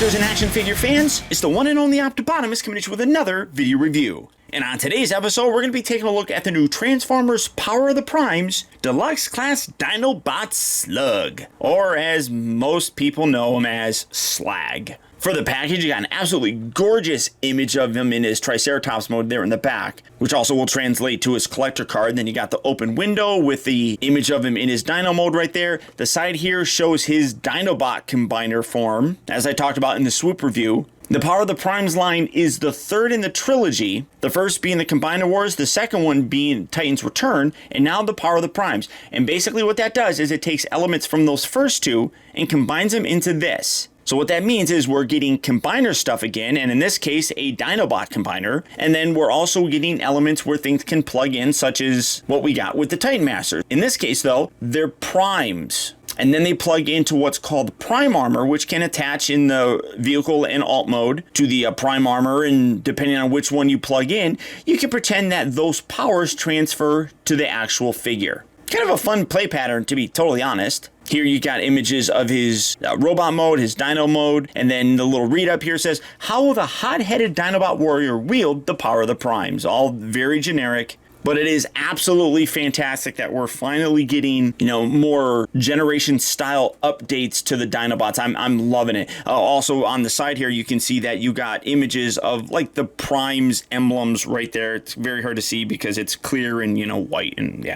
collectors and action figure fans? It's the one and only Optibotimus coming at you with another video review. And on today's episode, we're going to be taking a look at the new Transformers Power of the Primes Deluxe Class Dinobot Slug, or as most people know him as Slag. For the package, you got an absolutely gorgeous image of him in his Triceratops mode there in the back, which also will translate to his collector card. Then you got the open window with the image of him in his Dino mode right there. The side here shows his Dinobot combiner form, as I talked about in the SWOOP review. The Power of the Primes line is the third in the trilogy, the first being the Combiner Wars, the second one being Titan's Return, and now the Power of the Primes. And basically what that does is it takes elements from those first two and combines them into this. So what that means is we're getting combiner stuff again, and in this case, a Dinobot combiner. And then we're also getting elements where things can plug in, such as what we got with the Titan Masters. In this case, though, they're primes. And then they plug into what's called Prime Armor, which can attach in the vehicle and alt mode to the Prime Armor. And depending on which one you plug in, you can pretend that those powers transfer to the actual figure. Kind of a fun play pattern, to be totally honest. Here you got images of his robot mode, his dino mode, and then the little read up here says, how will the hot-headed Dinobot warrior wield the power of the primes? All very generic, but it is absolutely fantastic that we're finally getting, more generation-style updates to the Dinobots. I'm loving it. Also on the side here, you can see that you got images of like the primes emblems right there. It's very hard to see because it's clear and, white and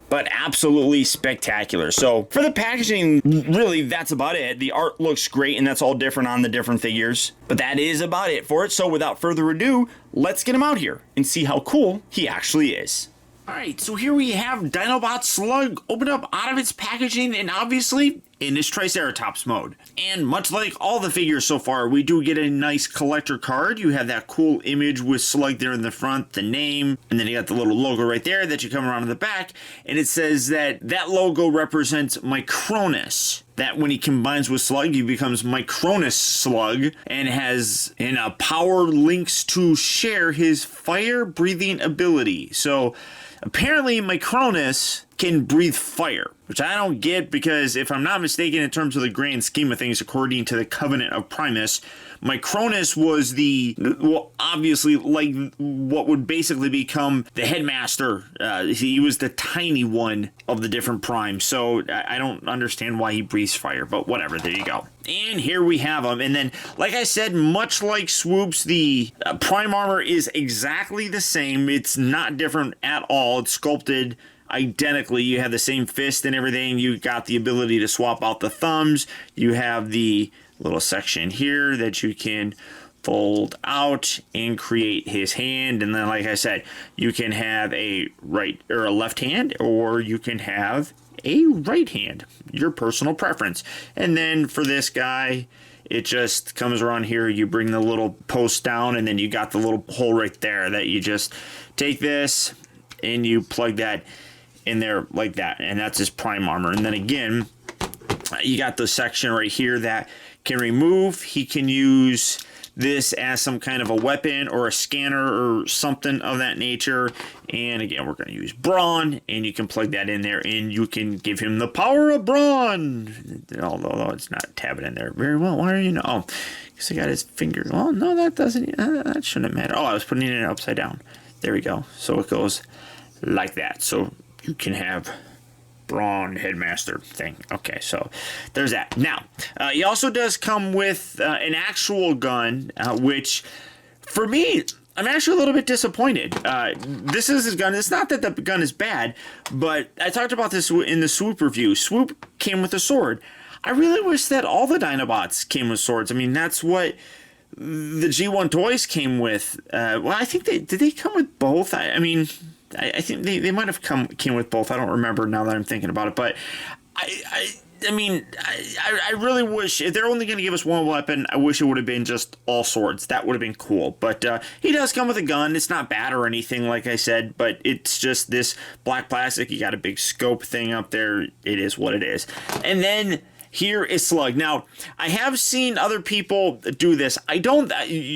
but absolutely spectacular. So for the packaging, really, that's about it. The art looks great, and that's all different on the different figures. But that is about it for it. So without further ado, let's get him out here and see how cool he actually is. All right, so here we have Dinobot Slug open up out of its packaging, and obviously in its Triceratops mode. And much like all the figures so far, we do get a nice collector card. You have that cool image with Slug there in the front, the name, and then you got the little logo right there that you come around in the back, and it says that logo represents Micronus. That when he combines with Slug, he becomes Micronus Slug, and has power links to share his fire-breathing ability. So apparently Micronus can breathe fire, which I don't get because if I'm not mistaken, in terms of the grand scheme of things, according to the Covenant of Primus, Micronus was obviously like what would basically become the headmaster. He was the tiny one of the different primes, so I don't understand why he breathes fire, but whatever, there you go. And here we have him, and then, like I said, much like Swoops, the Prime Armor is exactly the same. It's not different at all. It's sculpted identically. You have the same fist and everything. You got the ability to swap out the thumbs. You have the little section here that you can fold out and create his hand. And then, like I said, you can have a right or a left hand, or you can have a right hand, your personal preference. And then for this guy, it just comes around here. You bring the little post down, and then you got the little hole right there that you just take this and you plug that in there like that, and that's his prime armor. And then again, you got the section right here that can remove. He can use this as some kind of a weapon or a scanner or something of that nature. And again, we're going to use brawn, and you can plug that in there, and you can give him the power of brawn, although it's not tabbing in there very well. Why are you oh, because I got his finger. Oh no, that doesn't, that shouldn't matter. Oh, I was putting it upside down. There we go. So it goes like that. So you can have brawn headmaster thing. Okay, so there's that. Now, he also does come with an actual gun, which for me, I'm actually a little bit disappointed. This is his gun. It's not that the gun is bad, but I talked about this in the SWOOP review. SWOOP came with a sword. I really wish that all the Dinobots came with swords. I mean, that's what the G1 toys came with. Well, I think did they come with both? I mean, I think they might have came with both. I don't remember now that I'm thinking about it, but I mean, I really wish, if they're only going to give us one weapon, I wish it would have been just all swords. That would have been cool. But he does come with a gun. It's not bad or anything, like I said, but it's just this black plastic. You got a big scope thing up there. It is what it is. And then here is Slug. Now, I have seen other people do this. I don't,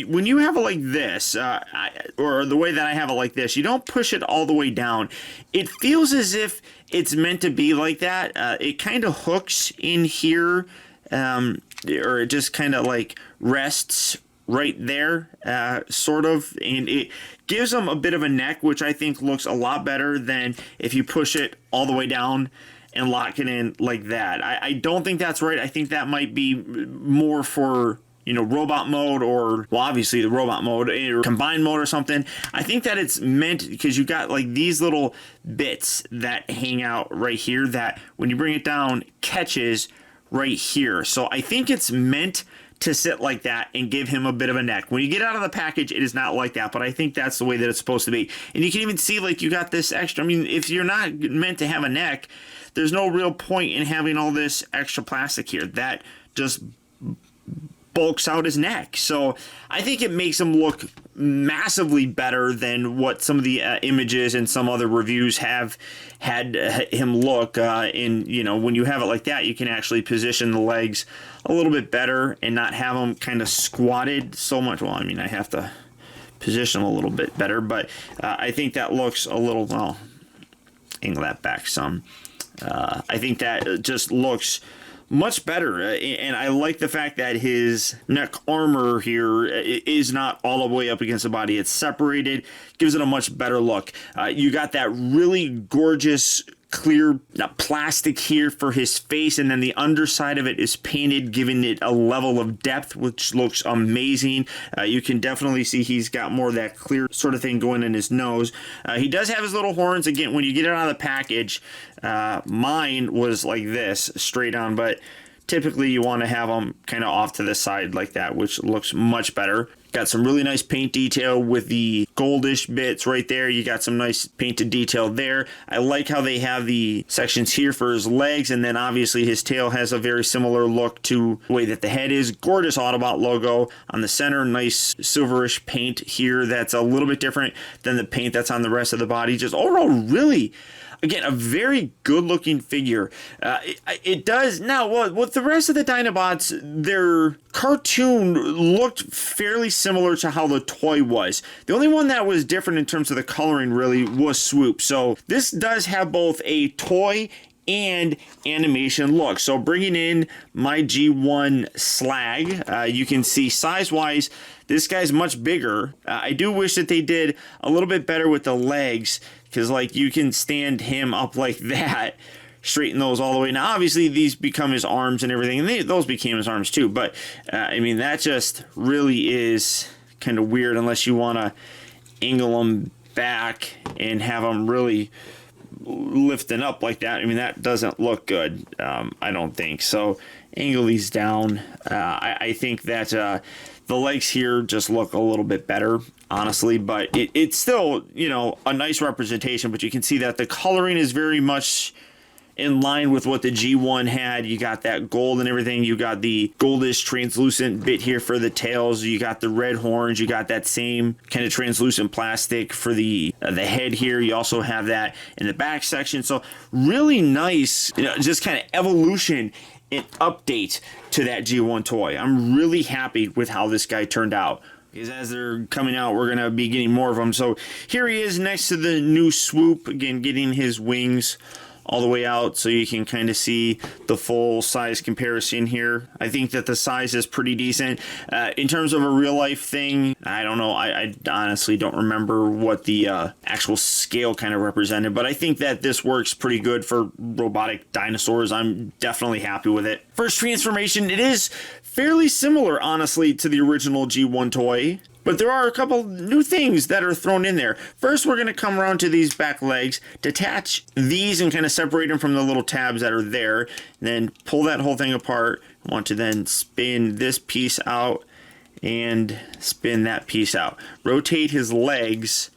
when you have it like this, or the way that I have it like this, you don't push it all the way down. It feels as if it's meant to be like that. It kind of hooks in here or it just kind of like rests right there, sort of, and it gives him a bit of a neck, which I think looks a lot better than if you push it all the way down and lock it in like that. I don't think that's right. I think that might be more for, you know, robot mode, or, well, obviously the robot mode, or combined mode or something. I think that it's meant because you got like these little bits that hang out right here that when you bring it down catches right here. So I think it's meant to sit like that and give him a bit of a neck. When you get out of the package, it is not like that, but I think that's the way that it's supposed to be. And you can even see, like, you got this extra, I mean, if you're not meant to have a neck, there's no real point in having all this extra plastic here. That just bulks out his neck. So I think it makes him look massively better than what some of the images and some other reviews have had him look. And, you know, when you have it like that, you can actually position the legs a little bit better and not have them kind of squatted so much. Well, I mean, I have to position them a little bit better, but I think that looks a little, well, angle that back some. I think that just looks much better, and I like the fact that his neck armor here is not all the way up against the body. It's separated, gives it a much better look. You got that really gorgeous clear plastic here for his face, and then the underside of it is painted, giving it a level of depth which looks amazing. You can definitely see he's got more of that clear sort of thing going in his nose. He does have his little horns. Again, when you get it out of the package, mine was like this, straight on, but typically you want to have them kind of off to the side like that, which looks much better. Got some really nice paint detail with the goldish bits right there. You got some nice painted detail there. I like how they have the sections here for his legs, and then obviously his tail has a very similar look to the way that the head is. Gorgeous Autobot logo on the center. Nice silverish paint here that's a little bit different than the paint that's on the rest of the body. Just overall, really, again, a very good-looking figure. It does now. Well, with the rest of the Dinobots, their cartoon looked fairly similar to how the toy was. The only one that was different in terms of the coloring really was SWOOP. So this does have both a toy and animation look. So bringing in my G1 Slag, you can see size-wise, this guy's much bigger. I do wish that they did a little bit better with the legs, because like you can stand him up like that, straighten those all the way. Now obviously these become his arms and everything, and those became his arms too, but I mean, that just really is kind of weird unless you want to angle them back and have them really lifting up like that. I mean, that doesn't look good, I don't think. So angle these down. I think that the legs here just look a little bit better, honestly, but it's still, you know, a nice representation. But you can see that the coloring is very much in line with what the G1 had. You got that gold and everything. You got the goldish translucent bit here for the tails. You got the red horns. You got that same kind of translucent plastic for the head here. You also have that in the back section. So really nice, you know, just kind of evolution and update to that G1 toy. I'm really happy with how this guy turned out, because as they're coming out, we're going to be getting more of them. So here he is next to the new SWOOP, again, getting his wings all the way out so you can kind of see the full size comparison here. I think that the size is pretty decent. In terms of a real life thing, I don't know. I honestly don't remember what the actual scale kind of represented, but I think that this works pretty good for robotic dinosaurs. I'm definitely happy with it. First transformation, it is fairly similar, honestly, to the original G1 toy, but there are a couple new things that are thrown in there. First, we're going to come around to these back legs, detach these and kind of separate them from the little tabs that are there, and then pull that whole thing apart. I want to then spin this piece out and spin that piece out. Rotate his legs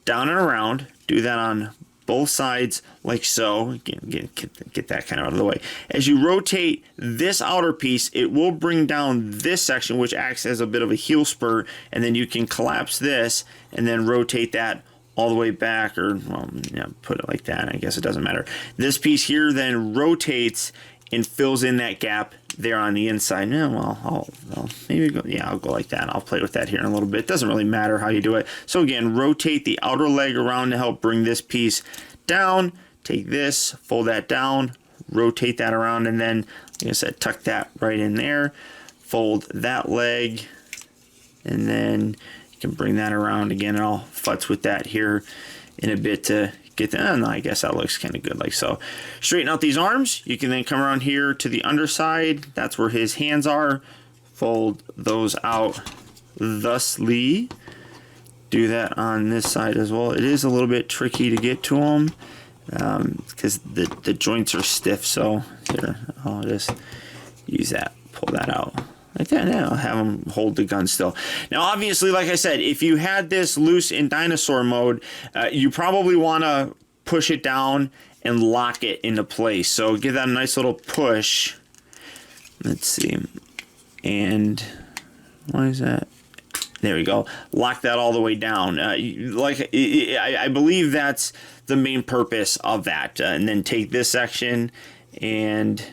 down and around. Do that on both sides like so. Again, get that kind of out of the way. As you rotate this outer piece, it will bring down this section, which acts as a bit of a heel spur, and then you can collapse this and then rotate that all the way back, or, well, yeah, put it like that. I guess it doesn't matter. This piece here then rotates and fills in that gap there on the inside. Yeah, well, I'll maybe go, yeah, I'll go like that. I'll play with that here in a little bit. It doesn't really matter how you do it. So again, rotate the outer leg around to help bring this piece down. Take this, fold that down, rotate that around, and then like I said, tuck that right in there, fold that leg, and then you can bring that around again, and I'll futz with that here in a bit to get that. No, I guess that looks kind of good like so. Straighten out these arms. You can then come around here to the underside. That's where his hands are. Fold those out thusly. Do that on this side as well. It is a little bit tricky to get to them because the joints are stiff. So here, I'll just use that, pull that out like that. Now I'll have them hold the gun still. Now, obviously, like I said, if you had this loose in dinosaur mode, you probably want to push it down and lock it into place. So give that a nice little push. Let's see. And why is that? There we go. Lock that all the way down. I believe that's the main purpose of that. And then take this section and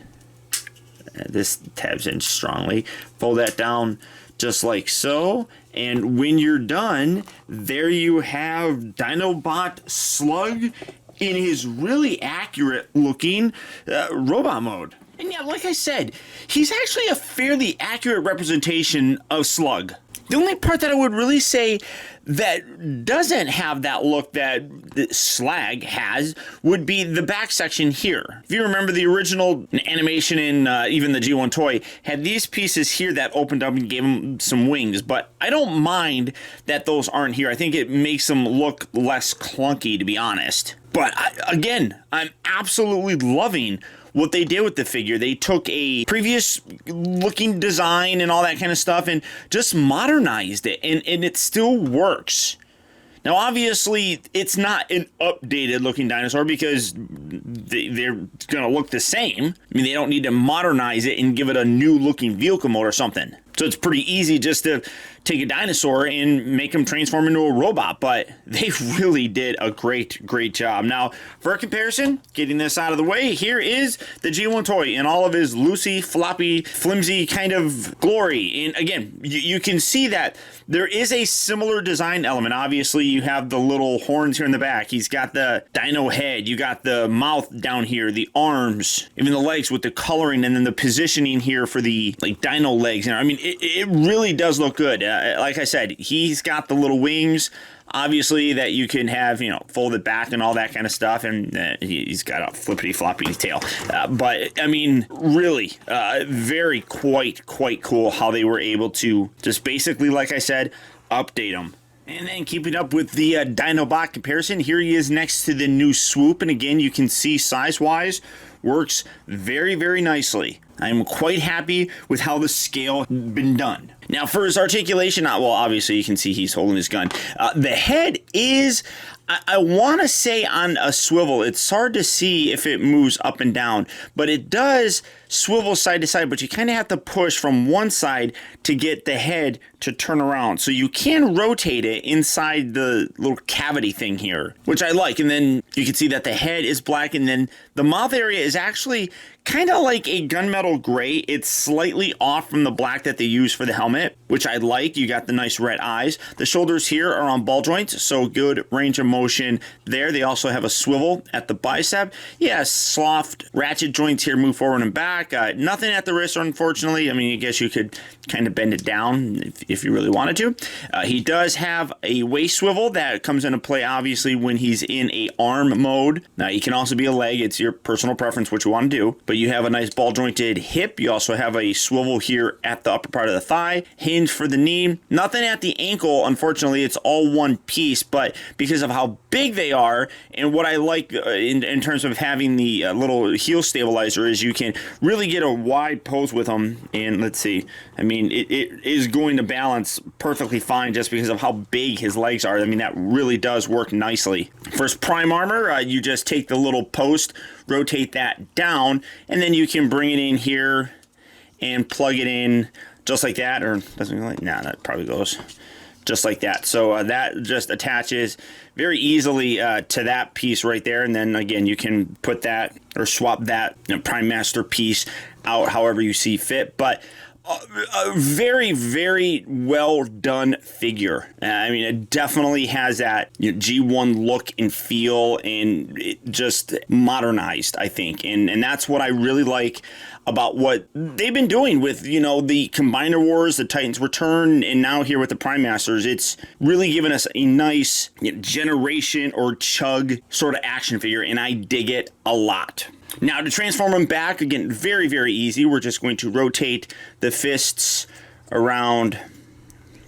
this tabs in strongly. Fold that down just like so. And when you're done, there you have Dinobot Slug in his really accurate looking robot mode. And yeah, like I said, he's actually a fairly accurate representation of Slug. The only part that I would really say that doesn't have that look that Slag has would be the back section here. If you remember, the original animation in even the G1 toy had these pieces here that opened up and gave him some wings, but I don't mind that those aren't here. I think it makes them look less clunky, to be honest. But again, I'm absolutely loving what they did with the figure. They took a previous looking design and all that kind of stuff and just modernized it, and it still works. Now, obviously, it's not an updated looking dinosaur because they're going to look the same. I mean, they don't need to modernize it and give it a new looking vehicle mode or something. So it's pretty easy just to take a dinosaur and make him transform into a robot, but they really did a great job. Now, for a comparison, getting this out of the way, here is the G1 toy in all of his loosey, floppy, flimsy kind of glory. And again, you can see that there is a similar design element. Obviously, you have the little horns here in the back. He's got the dino head. You got the mouth down here, the arms, even the legs with the coloring, and then the positioning here for the like dino legs. And I mean, it really does look good. Like I said, he's got the little wings, obviously, that you can have, folded back and all that kind of stuff. And he's got a flippity floppy tail. But I mean, really, very quite cool how they were able to just basically, like I said, update him. And then keeping up with the Dinobot comparison, here he is next to the new SWOOP. And again, you can see size-wise, works very nicely. I'm quite happy with how the scale has been done. Now, for his articulation, well, obviously you can see he's holding his gun. The head is, I want to say, on a swivel. It's hard to see if it moves up and down, but it does swivel side to side, but you kind of have to push from one side to get the head to turn around. So you can rotate it inside the little cavity thing here, which I like. And then you can see that the head is black, and then the mouth area is actually kind of like a gunmetal gray. It's slightly off from the black that they use for the helmet, which I like. You got the nice red eyes. The shoulders here are on ball joints, so good range of motion there. They also have a swivel at the bicep. Yeah, soft ratchet joints here, move forward and back. Nothing at the wrist, unfortunately. I mean, I guess you could kind of bend it down if you really wanted to. He does have a waist swivel that comes into play, obviously, when he's in a arm mode. Now, he can also be a leg. It's your personal preference what you want to do. But you have a nice ball jointed hip. You also have a swivel here at the upper part of the thigh. Hinge for the knee. Nothing at the ankle, unfortunately. It's all one piece. But because of how big they are, and what I like in terms of having the little heel stabilizer is you can really get a wide pose with them. And let's see. I mean, it is going to balance perfectly fine just because of how big his legs are. I mean, that really does work nicely. For his prime armor, you just take the little post, rotate that down, and then you can bring it in here and plug it in just like that. Or doesn't it like, nah, that probably goes just like that. So that just attaches very easily to that piece right there. And then again, you can put that or swap that Prime Master piece out however you see fit. But A very, very well done figure. I mean, it definitely has that G1 look and feel, and it just modernized, I think. And that's what I really like about what they've been doing with, the Combiner Wars, the Titans Return, and now here with the Prime Masters. It's really given us a nice generation or chug sort of action figure, and I dig it a lot. Now, to transform him back, again, very, very easy. We're just going to rotate the fists around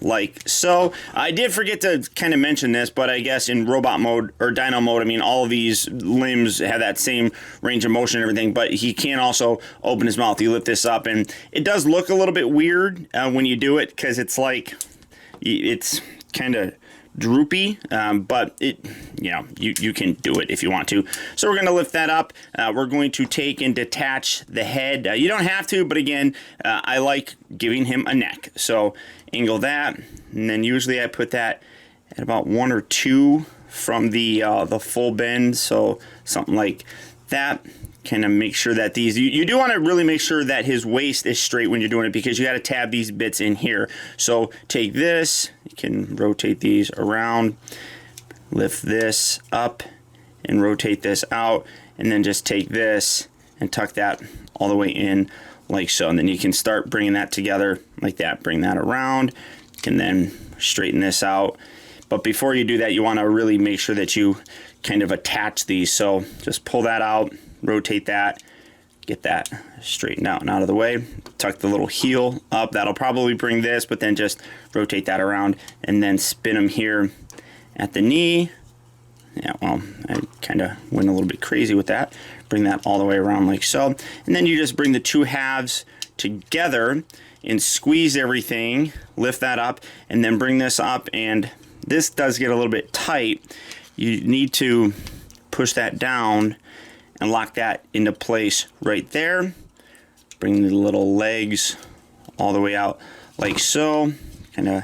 like so. I did forget to kind of mention this, but I guess in robot mode or dino mode, I mean, all of these limbs have that same range of motion and everything, but he can also open his mouth. You lift this up, and it does look a little bit weird when you do it, because it's like, it's kind of droopy, but you can do it if you want to. So we're going to lift that up. We're going to take and detach the head. You don't have to, but again, I like giving him a neck. So angle that, and then usually I put that at about 1 or 2 from the full bend. So something like that. Kind of make sure that these, you do want to really make sure that his waist is straight when you're doing it, because you got to tab these bits in here. So take this, you can rotate these around, lift this up and rotate this out, and then just take this and tuck that all the way in like so. And then you can start bringing that together like that. Bring that around, you can then straighten this out. But before you do that, you want to really make sure that you kind of attach these. So just pull that out, rotate that, get that straightened out and out of the way. Tuck the little heel up. That'll probably bring this, but then just rotate that around and then spin them here at the knee. Yeah, well, I kind of went a little bit crazy with that. Bring that all the way around like so. And then you just bring the two halves together and squeeze everything, lift that up, and then bring this up. And this does get a little bit tight. You need to push that down and lock that into place right there. Bring the little legs all the way out like so. Kind of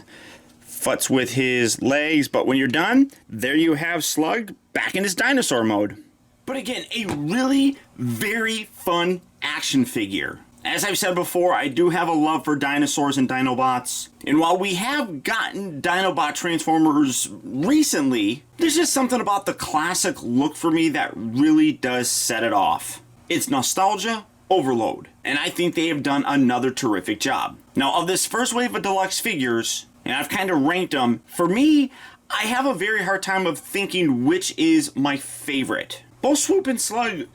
futz with his legs, but when you're done, there you have Slug back in his dinosaur mode. But again, a really very fun action figure. As I've said before, I do have a love for dinosaurs and Dinobots. And while we have gotten Dinobot Transformers recently, there's just something about the classic look for me that really does set it off. It's nostalgia overload. And I think they have done another terrific job. Now, of this first wave of deluxe figures, and I've kind of ranked them, for me, I have a very hard time of thinking which is my favorite. Both Swoop and Slug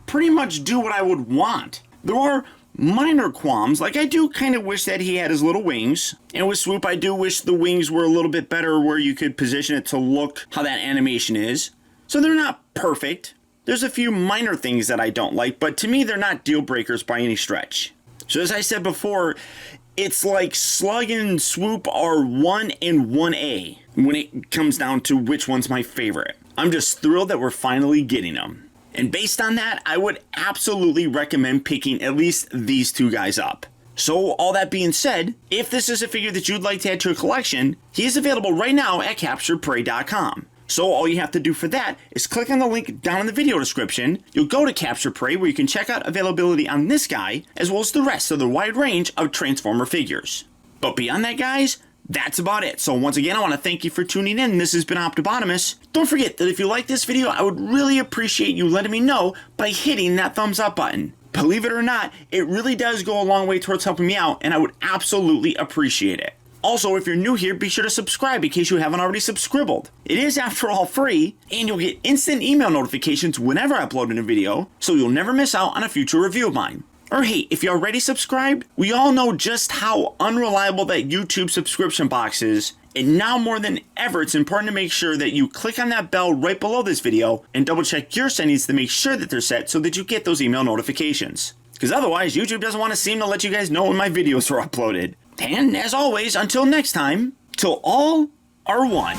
pretty much do what I would want. There are minor qualms, like I do kind of wish that he had his little wings, and with Swoop I do wish the wings were a little bit better where you could position it to look how that animation is. So they're not perfect. There's a few minor things that I don't like, but to me they're not deal breakers by any stretch. So as I said before, it's like Slug and Swoop are 1 and 1A when it comes down to which one's my favorite. I'm just thrilled that we're finally getting them. And based on that, I would absolutely recommend picking at least these two guys up. So all that being said, if this is a figure that you'd like to add to your collection, he is available right now at CapturedPrey.com. So all you have to do for that is click on the link down in the video description. You'll go to Capture Prey, where you can check out availability on this guy, as well as the rest of the wide range of Transformer figures. But beyond that, guys, that's about it. So once again, I want to thank you for tuning in. This has been Optibotimus. Don't forget that if you like this video, I would really appreciate you letting me know by hitting that thumbs up button. Believe it or not, it really does go a long way towards helping me out, and I would absolutely appreciate it. Also, if you're new here, be sure to subscribe in case you haven't already subscribed. It is, after all, free, and you'll get instant email notifications whenever I upload a new video, so you'll never miss out on a future review of mine. Or hey, if you're already subscribed, we all know just how unreliable that YouTube subscription box is, and now more than ever, it's important to make sure that you click on that bell right below this video and double check your settings to make sure that they're set so that you get those email notifications. Because otherwise, YouTube doesn't want to seem to let you guys know when my videos are uploaded. And as always, until next time, till all are one.